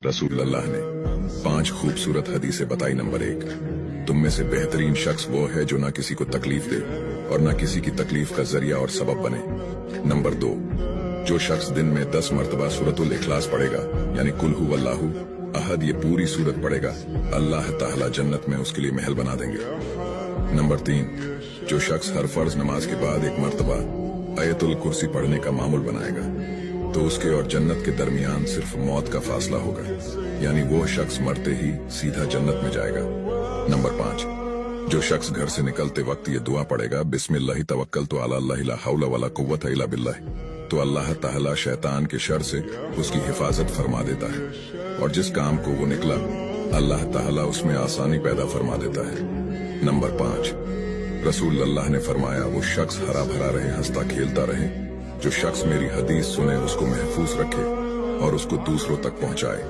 रसूलुल्लाह ने 5 खूबसूरत हदीसें बताई। नंबर 1, तुम में से बेहतरीन शख्स वो है जो ना किसी को तकलीफ दे और ना किसी की तकलीफ का जरिया और सबब बने। नंबर 2, जो शख्स दिन में 10 मरतबा सूरतुल इखलास पढ़ेगा यानी कुल हु वल्लाहु अहद, ये पूरी सूरत पढ़ेगा, अल्लाह ताला जन्नत में उसके लिए महल बना देंगे। नंबर 3, जो शख्स हर फर्ज नमाज के बाद 1 मरतबा आयतुल कुर्सी पढ़ने का मामूल बनाएगा तो उसके और जन्नत के दरमियान सिर्फ मौत का फासला होगा, यानी वो शख्स मरते ही सीधा जन्नत में जाएगा। नंबर 5, जो शख्स घर से निकलते वक्त ये दुआ पढ़ेगा, बिस्मिल्लाहि तवक्कलतु अला अल्लाह ला हौला वला कुव्वता इल्ला बिल्लाह, तो अल्लाह ताला शैतान के शर से उसकी हिफाजत फरमा देता है और जिस काम को वो निकला अल्लाह ताला उसमें आसानी पैदा फरमा देता है। नंबर 5, रसूलुल्लाह ने फरमाया, वो शख्स हरा भरा रहे, हंसता खेलता रहे, जो शख्स मेरी हदीस सुने उसको महफूज रखे और उसको दूसरों तक पहुंचाए।